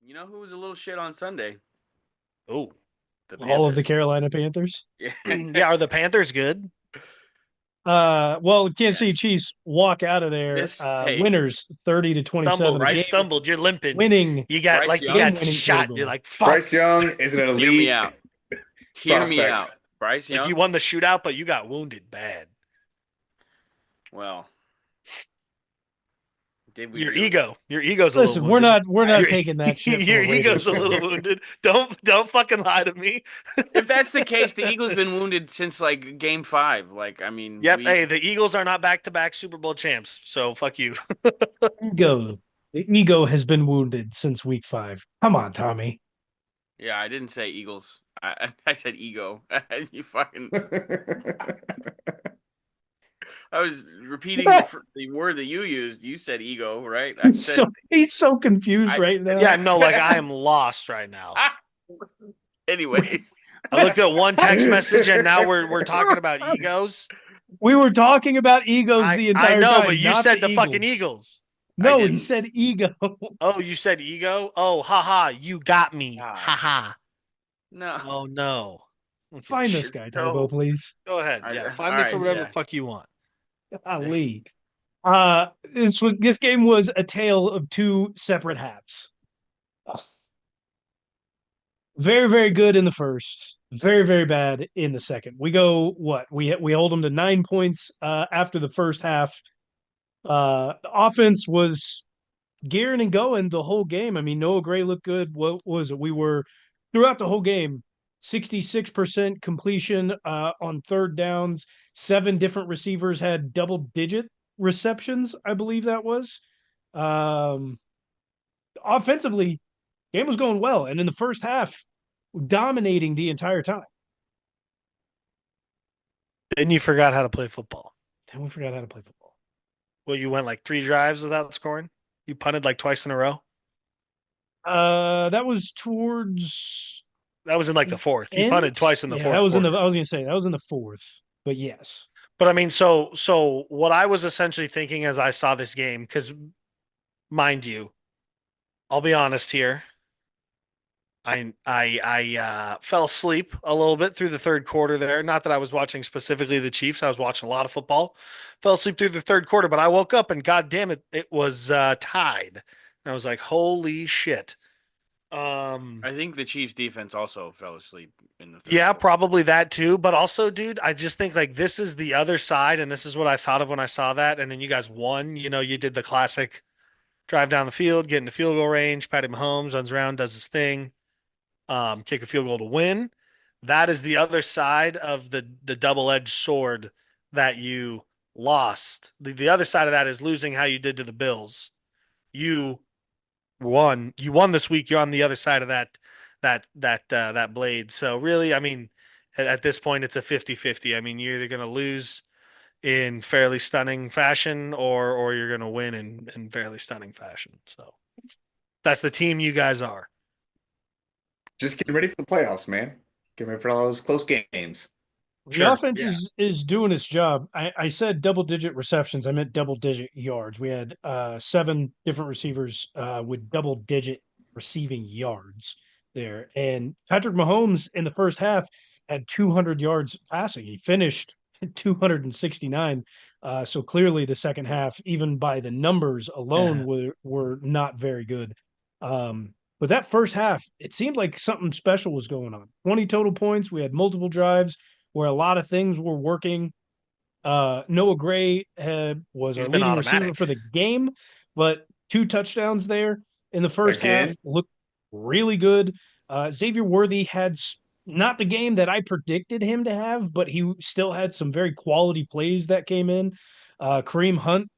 You know who was a little shit on Sunday? Oh, The All of the Panthers. Carolina Panthers. Yeah. yeah. Are the Panthers good? Well, Kansas City Yes. Chiefs walk out of there, Hey, winners 30 to 27. Stumbled. A You game stumbled. You're limping. winning, You got Bryce like you Young. got game-winning field shot. You're goal. like fuck. Bryce Young is an Hear me elite out. Hear me prospect. out. Bryce Like you Young. won the shootout, but you got wounded bad. Well, did we Your really? ego. Your ego's a little Listen, we're wounded. not we're I, not Your taking that shit from your a Raiders ego's a little fan. wounded. Don't fucking lie to me. if that's the case, the Eagles been wounded since like game five. Like, I mean, Yep. we Hey, the Eagles are not back-to-back Super Bowl champs, so fuck you. Ego, the ego has been wounded since week 5. Come on, Tommy. yeah, I didn't say Eagles. I said ego. You fucking I was repeating the word that you used. You said ego, right? I He's said so confused I right Yeah, now. no, like I am lost right now. anyways. I looked at one text message and now we're talking about egos. We were talking about egos the I entire know, but time, you not the said the fucking Eagles. Eagles. I No, he didn't. said ego. Oh, you said ego? Oh, haha, you got me. God. Haha. No. Oh no. Okay, Find this shit. guy, It's Tybo, so please. Go ahead. all Yeah, find me for right, whatever the yeah. fuck you want. Ali. This game was a tale of two separate halves. Very, very good in the first. Very, very bad in the second. We go what? We hold them to 9 points after the first half. The offense was gearing and going the whole game. I mean, Noah Gray looked good. What was it? We were throughout the whole game, 66% completion on third downs. 7 different receivers had double digit receptions, I believe that was. Um, Offensively, game was going well. And in the first half, dominating the entire time. Then you forgot how to play football. Then we forgot how to play football. Well, you went like 3 drives without scoring. You punted like twice in a row. That was towards That was in like the the fourth. You end. punted twice in the Yeah, that fourth was in the. quarter. I was gonna say that was in the fourth, but yes. But I mean, so what I was essentially thinking as I saw this game, because mind you, I'll be honest here. I fell asleep a little bit through the third quarter there. Not that I was watching specifically the Chiefs. I was watching a lot of football. Fell asleep through the third quarter, but I woke up and god damn it, it was tied. And I was like, holy shit. Um I think the Chiefs defense also fell asleep in the third yeah, quarter. probably that too. But also, dude, I just think like this is the other side, and this is what I thought of when I saw that. And then you guys won. You know, you did the classic drive down the field, get into field goal range, Patty Mahomes runs around, does his thing, kick a field goal to win. That is the other side of the double-edged sword that you lost. The other side of that is losing how you did to the Bills. You won. You won this week. You're on the other side of that blade. So really, I mean, at this point, it's a 50-50. I mean, you're either going to lose in fairly stunning fashion or you're going to win in fairly stunning fashion. So that's the team you guys are. Just getting ready for the playoffs, man. Getting ready for all those close games. The Sure. offense Yeah. is doing its job. I said double digit receptions. I meant double digit yards. We had 7 different receivers with double digit receiving yards there. And Patrick Mahomes in the first half had 200 yards passing. He finished 269. So clearly the second half, even by the numbers alone, Yeah. were not very good. But that first half, it seemed like something special was going on. 20 total points. We had multiple drives where a lot of things were working. Noah Gray was He's our been leading receiver automatic. for the game, but 2 touchdowns there in the first half Again, looked really good. Xavier Worthy had not the game that I predicted him to have, but he still had some very quality plays that came in. Kareem Hunt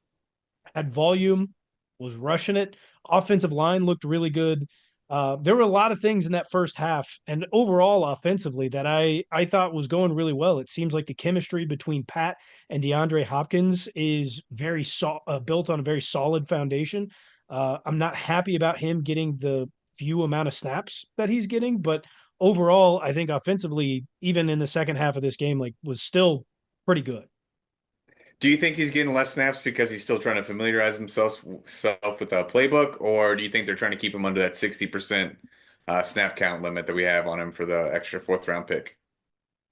had volume, was rushing it. Offensive line looked really good. There were a lot of things in that first half, and overall offensively that I thought was going really well. It seems like the chemistry between Pat and DeAndre Hopkins is built on a very solid foundation. I'm not happy about him getting the few amount of snaps that he's getting, but overall, I think offensively, even in the second half of this game, like was still pretty good. Do you think he's getting less snaps because he's still trying to familiarize himself with a playbook, or do you think they're trying to keep him under that 60% snap count limit that we have on him for the extra fourth round pick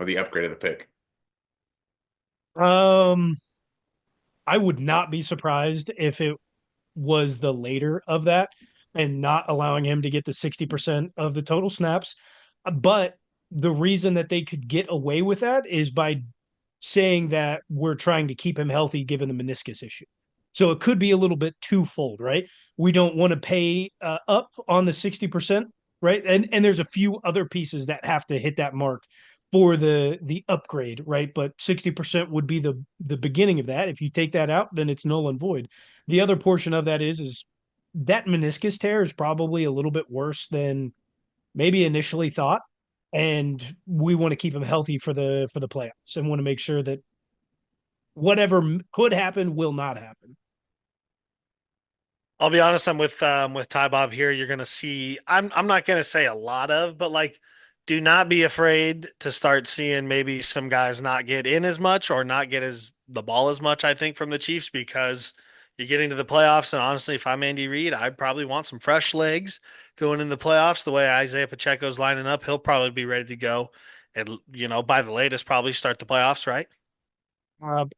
or the upgrade of the pick? Um, I would not be surprised if it was the later of that and not allowing him to get the 60% of the total snaps. But the reason that they could get away with that is by saying that we're trying to keep him healthy given the meniscus issue. So it could be a little bit twofold, right? We don't want to pay up on the 60%, right? And there's a few other pieces that have to hit that mark for the upgrade, right? But 60% would be the beginning of that. If you take that out, then it's null and void. The other portion of that is that meniscus tear is probably a little bit worse than maybe initially thought, and we want to keep him healthy for the playoffs and want to make sure that whatever could happen will not happen. I'll be honest, I'm with Ty Bob here. You're gonna see I'm not gonna say a lot of, but like do not be afraid to start seeing maybe some guys not get in as much or not get as the ball as much, I think, from the Chiefs because you're getting to the playoffs. And honestly, if I'm Andy Reid, I'd probably want some fresh legs going in the playoffs. The way Isaiah Pacheco's lining up, he'll probably be ready to go. And by the latest, probably start the playoffs, right?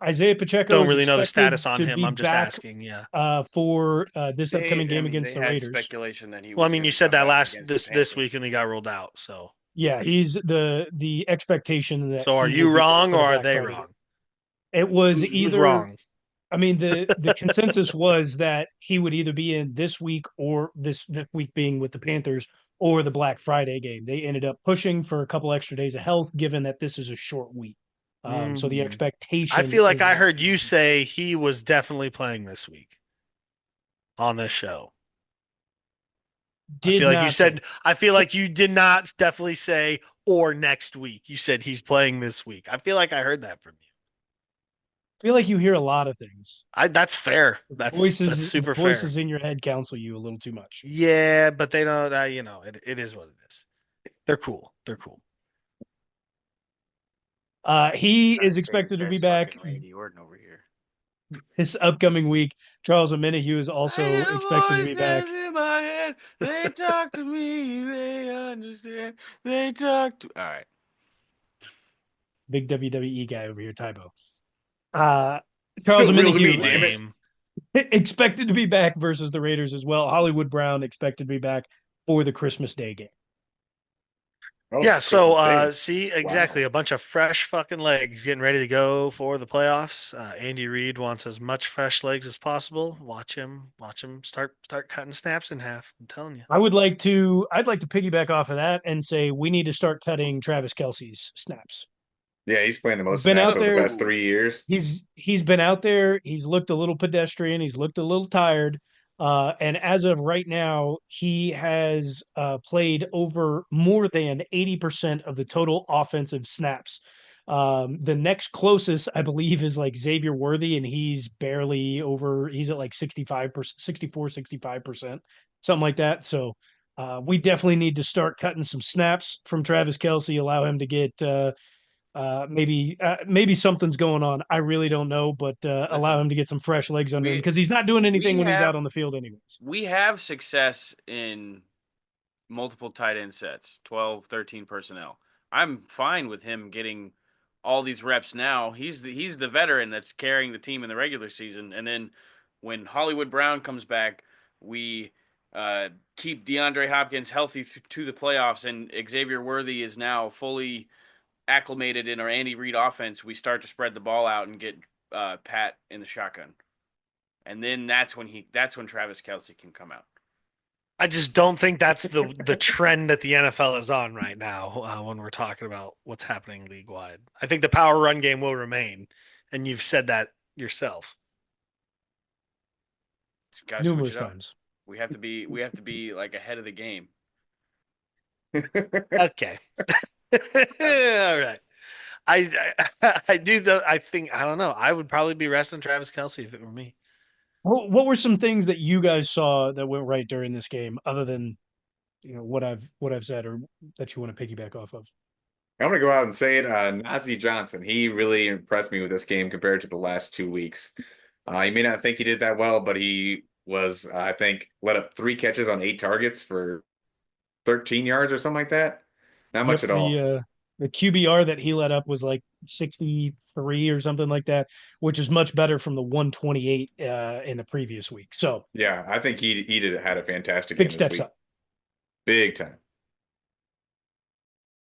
Isaiah Pacheco Don't is really know the expected status on to him. be I'm just back asking. Yeah. for this upcoming game against they the had Raiders. speculation that he Well, I was mean, going you to said come that back last against the this Panthers. week and he got ruled out. So Yeah, he's the expectation that are he you will be back wrong for the or are Black they Friday game. wrong? It was Who's either wrong? I mean, the consensus was that he would either be in this week or this week being with the Panthers or the Black Friday game. They ended up pushing for a couple extra days of health, given that this is a short week. So the Mm. I expectation feel like is I that heard you say he was definitely playing this week on this show. I did feel like you not say. said, I feel like you did not definitely say or next week. You said he's playing this week. I feel like I heard that from you. I feel like you hear a lot of things. That's fair. The That's the super fair. voices in your head counsel you a little too much. Yeah, but they don't, it is what it is. They're cool. They're cool. He Trying is to say this expected to be guy's back fucking Randy Orton over here. this upcoming week. Charles Omenihu is I also hear expected to be back. voices in my head. They talk to me. They understand. They talk to. All right. Big WWE guy over here, Tybo. Uh, Charles Still real to me, Omenihu damn it. Lame. expected to be back versus the Raiders as well. Hollywood Brown expected to be back for the Christmas Day game. Oh, Yeah, so Christmas Day. see exactly Wow. a bunch of fresh fucking legs getting ready to go for the playoffs. Andy Reid wants as much fresh legs as possible. Watch him start cutting snaps in half. I'm telling you. I'd like to piggyback off of that and say we need to start cutting Travis Kelsey's snaps. Yeah, he's playing the He's most been snaps out over the there. past 3 years. He's been out there. He's looked a little pedestrian. He's looked a little tired. And as of right now, he has played over more than 80% of the total offensive snaps. The next closest, I believe, is like Xavier Worthy, and he's barely over, he's at like 65%, 64, 65%, something like that. So we definitely need to start cutting some snaps from Travis Kelsey, allow him to get maybe something's going on. I really don't know, but allow Listen, him to get some fresh legs under him we because he's not doing anything we when he's out have on the field anyways. we have success in multiple tight end sets, 12, 13 personnel. I'm fine with him getting all these reps now. He's the veteran that's carrying the team in the regular season, and then when Hollywood Brown comes back, we keep DeAndre Hopkins healthy to the playoffs, and Xavier Worthy is now fully acclimated in our Andy Reid offense. We start to spread the ball out and get Pat in the shotgun, and then that's when Travis Kelsey can come out. I just don't think that's the trend that the NFL is on right now when we're talking about what's happening league wide. I think the power run game will remain, and you've said that yourself. Got to switch Numerous it up. times. We have to be like ahead of the game. Okay. All right. I do though. I think I don't know. I would probably be resting Travis Kelsey if it were me. What were some things that you guys saw that went right during this game, other than what I've said, or that you want to piggyback off of? I'm gonna go out and say it. Najee Johnson, he really impressed me with this game compared to the last 2 weeks. You may not think he did that well, but he was, I think, let up 3 catches on 8 targets for 13 yards or something like that. Not much Yep, at all. the QBR that he let up was like 63 or something like that, which is much better from the 128 in the previous week. So Yeah, I think he had a fantastic big game this steps week. up. Big time.